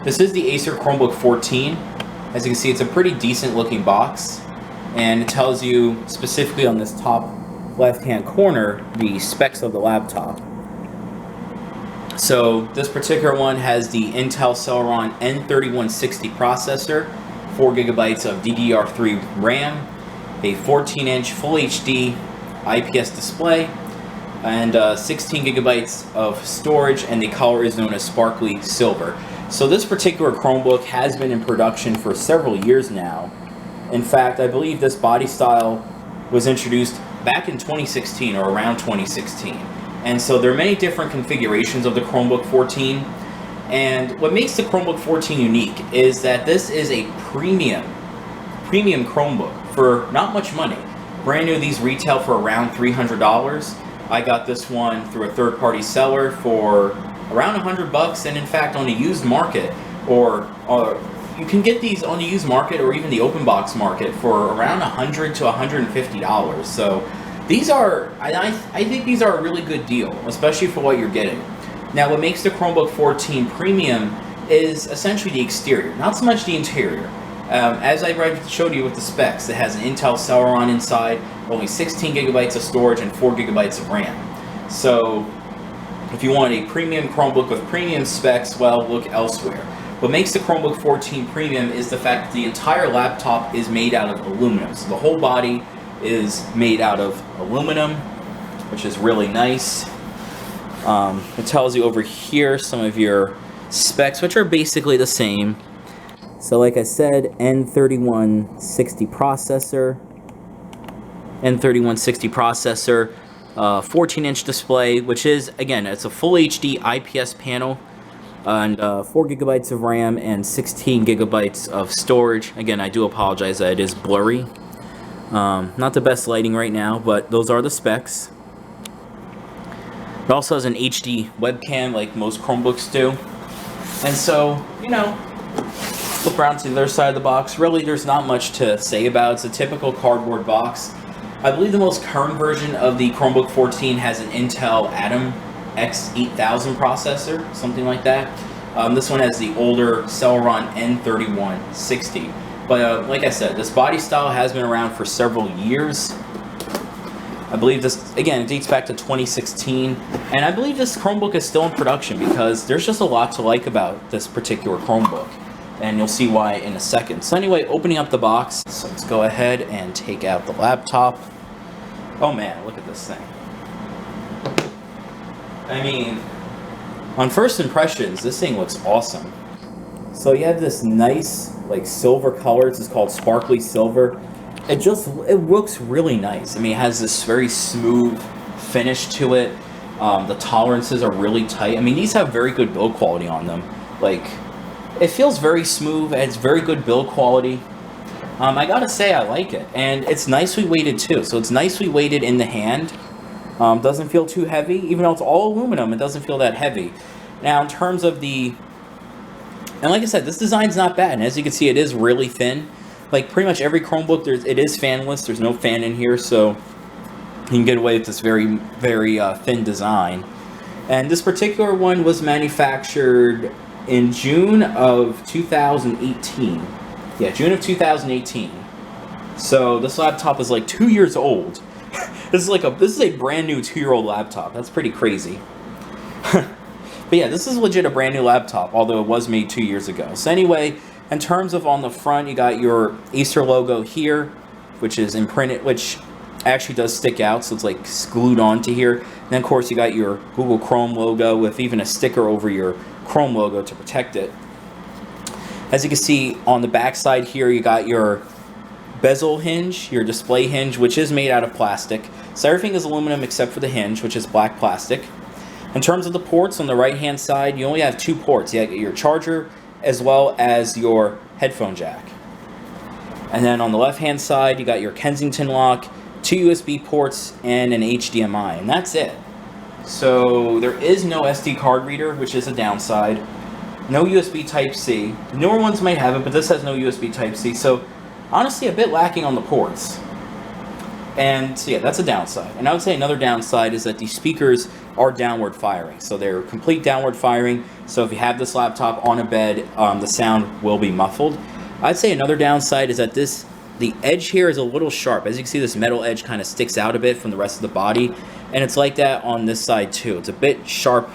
This is the Acer Chromebook 14. As you can see, it's a pretty decent looking box, and it tells you specifically on this top left-hand corner the specs of the laptop. So this particular one has the Intel Celeron N3160 processor, 4 GB of DDR3 RAM, a 14-inch Full HD IPS display, and 16 GB of storage, and the color is known as sparkly silver. So this particular Chromebook has been in production for several years now. In fact, I believe this body style was introduced back in 2016 or around 2016. And so there are many different configurations of the Chromebook 14. And what makes the Chromebook 14 unique is that this is a premium Chromebook for not much money. Brand new, these retail for around $300. I got this one through a third-party seller for around $100, and in fact on the used market, or you can get these on the used market or even the open box market for around $100 to $150. So these are, I think these are a really good deal, especially for what you're getting. Now, what makes the Chromebook 14 premium is essentially the exterior, not so much the interior. As I showed you with the specs, it has an Intel Celeron inside, only 16 GB of storage and 4 GB of RAM. So if you want a premium Chromebook with premium specs, well, look elsewhere. What makes the Chromebook 14 premium is the fact that the entire laptop is made out of aluminum. So the whole body is made out of aluminum, which is really nice. It tells you over here some of your specs, which are basically the same. So like I said, N3160 processor, 14-inch display, which is, again, it's a Full HD IPS panel, and 4 GB of RAM and 16 GB of storage. Again, I do apologize that it is blurry. Not the best lighting right now, but those are the specs. It also has an HD webcam like most Chromebooks do. And so, you know, look around to the other side of the box. Really, there's not much to say about it. It's a typical cardboard box. I believe the most current version of the Chromebook 14 has an Intel Atom X8000 processor, something like that. This one has the older Celeron N3160. But like I said, this body style has been around for several years. I believe this, again, it dates back to 2016. And I believe this Chromebook is still in production because there's just a lot to like about this particular Chromebook. And you'll see why in a second. So anyway, opening up the box, so let's go ahead and take out the laptop. Oh man, look at this thing. I mean, on first impressions, this thing looks awesome. So you have this nice, like, silver color. It's called sparkly silver. It looks really nice. I mean, it has this very smooth finish to it. The tolerances are really tight. I mean, these have very good build quality on them. Like, it feels very smooth, and it's very good build quality. I gotta say, I like it. And it's nicely weighted, too. So it's nicely weighted in the hand. Doesn't feel too heavy. Even though it's all aluminum, it doesn't feel that heavy. Now, in terms of the... And like I said, this design's not bad. And as you can see, it is really thin. Like, pretty much every Chromebook, it is fanless. There's no fan in here, so you can get away with this very, very thin design. And this particular one was manufactured in June of 2018. Yeah, June of 2018. So this laptop is like 2 years old. This is a brand new 2-year-old laptop. That's pretty crazy. But yeah, this is legit a brand new laptop, although it was made 2 years ago. So anyway, in terms of on the front, you got your Acer logo here, which is imprinted, which actually does stick out, so it's like glued onto here. And then of course you got your Google Chrome logo with even a sticker over your Chrome logo to protect it. As you can see on the back side here, you got your bezel hinge, your display hinge, which is made out of plastic. So everything is aluminum except for the hinge, which is black plastic. In terms of the ports, on the right hand side, you only have 2 ports. You have your charger as well as your headphone jack. And then on the left hand side, you got your Kensington lock, 2 USB ports, and an HDMI, and that's it. So there is no SD card reader, which is a downside. No USB Type-C. The newer ones might have it, but this has no USB Type-C. So honestly, a bit lacking on the ports. And so yeah, that's a downside. And I would say another downside is that the speakers are downward firing. So they're complete downward firing. So if you have this laptop on a bed, the sound will be muffled. I'd say another downside is that the edge here is a little sharp. As you can see, this metal edge kind of sticks out a bit from the rest of the body. And it's like that on this side too. It's a bit sharp,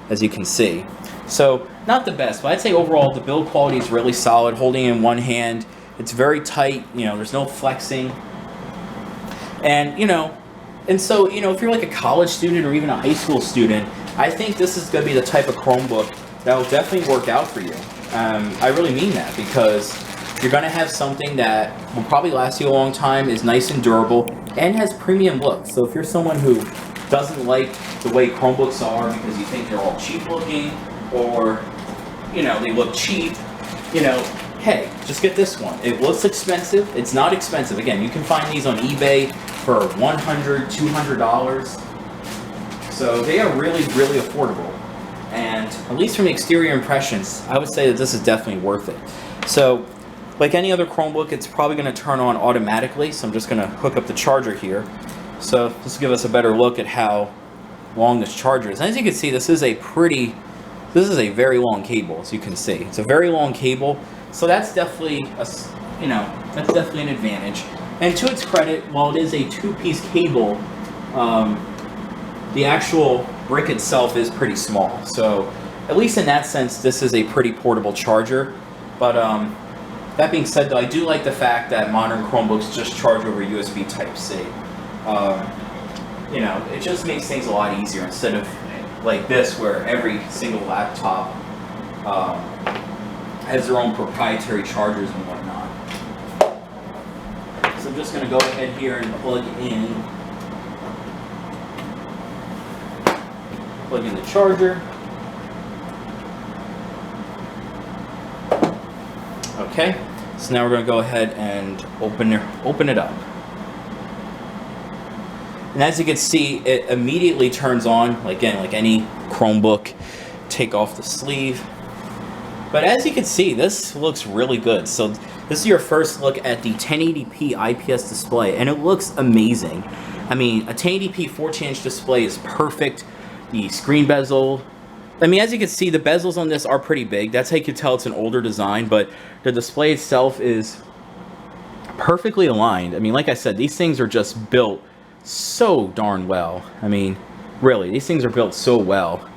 as you can see. So not the best, but I'd say overall the build quality is really solid. Holding in one hand, it's very tight. You know, there's no flexing. And, you know, so, you know, if you're like a college student or even a high school student, I think this is going to be the type of Chromebook that will definitely work out for you. I really mean that, because you're going to have something that will probably last you a long time, is nice and durable, and has premium look. So if you're someone who doesn't like the way Chromebooks are because you think they're all cheap looking, or, you know, they look cheap, you know, hey, just get this one. It looks expensive. It's not expensive. Again, you can find these on eBay for $100, $200. So they are really, really affordable. And at least from the exterior impressions, I would say that this is definitely worth it. So, like any other Chromebook, it's probably going to turn on automatically. So I'm just going to hook up the charger here. So this will give us a better look at how long this charger is. And as you can see, this is a very long cable, as you can see. It's a very long cable. So that's definitely that's definitely an advantage. And to its credit, while it is a two-piece cable, the actual brick itself is pretty small. So at least in that sense, this is a pretty portable charger. But that being said, though, I do like the fact that modern Chromebooks just charge over USB Type-C. You know, it just makes things a lot easier instead of like this, where every single laptop has their own proprietary chargers and whatnot. So I'm just going to go ahead here and plug in the charger. Okay, so now we're going to go ahead and open it up. And as you can see, it immediately turns on, like any Chromebook. Take off the sleeve. But as you can see, this looks really good. So this is your first look at the 1080p IPS display, and it looks amazing. I mean, a 1080p 14-inch display is perfect. The screen bezel, I mean, as you can see, the bezels on this are pretty big. That's how you can tell it's an older design, but the display itself is perfectly aligned. I mean, like I said, these things are just built so darn well. I mean, really, these things are built so well.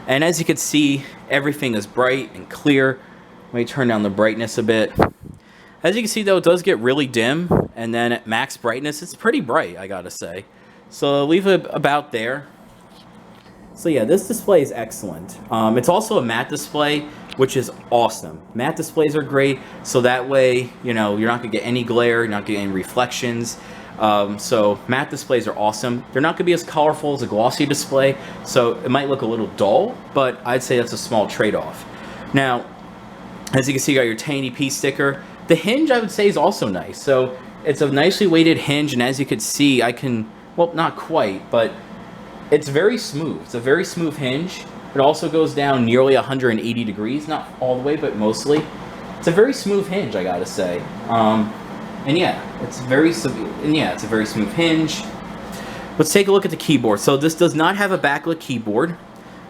And as you can see, everything is bright and clear. Let me turn down the brightness a bit. As you can see, though, it does get really dim, and then at max brightness, it's pretty bright, I gotta say. So I'll leave it about there. So yeah, this display is excellent. It's also a matte display, which is awesome. Matte displays are great, so that way, you know, you're not gonna get any glare, you're not getting any reflections. So matte displays are awesome. They're not gonna be as colorful as a glossy display, so it might look a little dull, but I'd say that's a small trade-off. Now, as you can see, you got your 1080p sticker. The hinge, I would say, is also nice. So it's a nicely weighted hinge, and as you can see, well, not quite, but it's very smooth. It's a very smooth hinge. It also goes down nearly 180 degrees, not all the way, but mostly. It's a very smooth hinge, I gotta say. And yeah, it's a very smooth hinge. Let's take a look at the keyboard. So this does not have a backlit keyboard.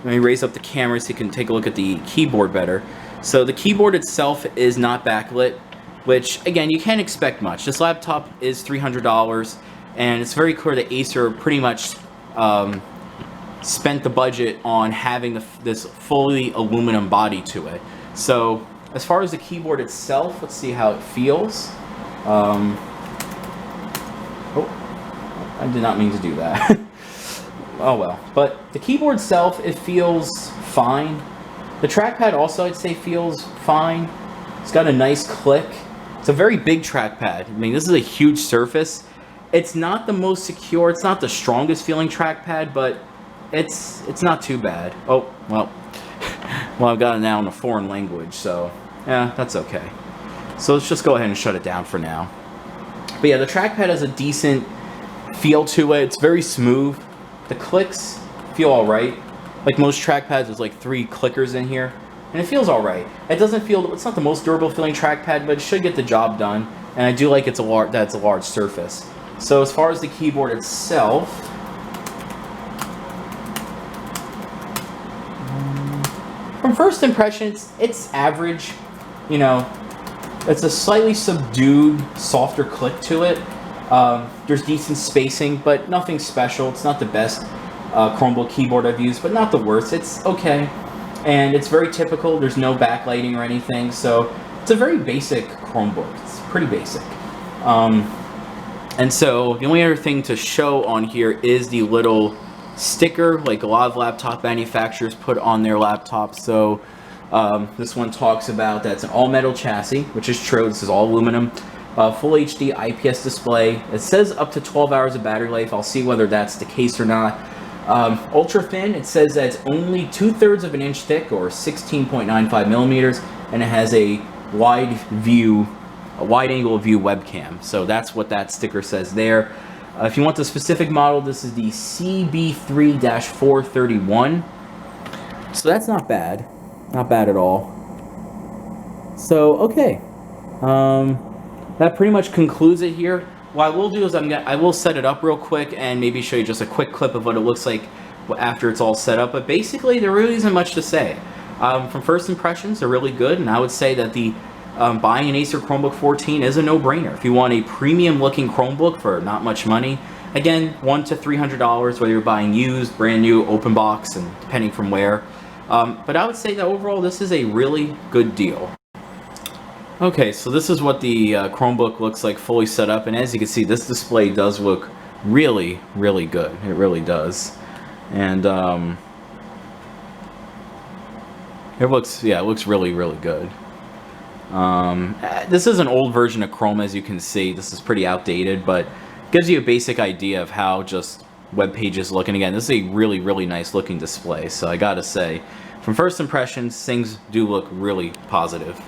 Let me raise up the camera so you can take a look at the keyboard better. So the keyboard itself is not backlit, which, again, you can't expect much. This laptop is $300, and it's very clear that Acer pretty much spent the budget on having this fully aluminum body to it. So as far as the keyboard itself, let's see how it feels. Oh, I did not mean to do that. Oh well. But the keyboard itself, it feels fine. The trackpad also, I'd say, feels fine. It's got a nice click. It's a very big trackpad. I mean, this is a huge surface. It's not the most secure. It's not the strongest feeling trackpad, but it's not too bad. Oh, well. Well, I've got it now in a foreign language, so yeah, that's okay. So let's just go ahead and shut it down for now. But yeah, the trackpad has a decent feel to it. It's very smooth. The clicks feel alright. Like most trackpads, there's like 3 clickers in here. And it feels alright. It doesn't feel, it's not the most durable feeling trackpad, but it should get the job done. And I do like that it's a large surface. So as far as the keyboard itself, From first impressions, it's average. You know, it's a slightly subdued, softer click to it. There's decent spacing, but nothing special. It's not the best Chromebook keyboard I've used, but not the worst. It's okay. And it's very typical. There's no backlighting or anything, so it's a very basic Chromebook. It's pretty basic. And so the only other thing to show on here is the little sticker, like a lot of laptop manufacturers put on their laptops. So this one talks about that it's an all-metal chassis, which is true. This is all aluminum. Full HD IPS display. It says up to 12 hours of battery life. I'll see whether that's the case or not. Ultra thin, it says that it's only 2/3 of an inch thick, or 16.95 millimeters, and it has a wide angle view webcam. So that's what that sticker says there. If you want the specific model, this is the CB3-431. So that's not bad. Not bad at all. So, okay. That pretty much concludes it here. What I will do is I will set it up real quick and maybe show you just a quick clip of what it looks like after it's all set up. But basically, there really isn't much to say. From first impressions, they're really good, and I would say that the buying an Acer Chromebook 14 is a no-brainer. If you want a premium-looking Chromebook for not much money, again, $100 to $300, whether you're buying used, brand new, open box, and depending from where. But I would say that overall, this is a really good deal. Okay, so this is what the Chromebook looks like fully set up, and as you can see, this display does look really, really good. It really does. And it looks really, really good. This is an old version of Chrome, as you can see. This is pretty outdated, but gives you a basic idea of how just web pages look. And again, this is a really, really nice looking display. So I gotta say, from first impressions, things do look really positive.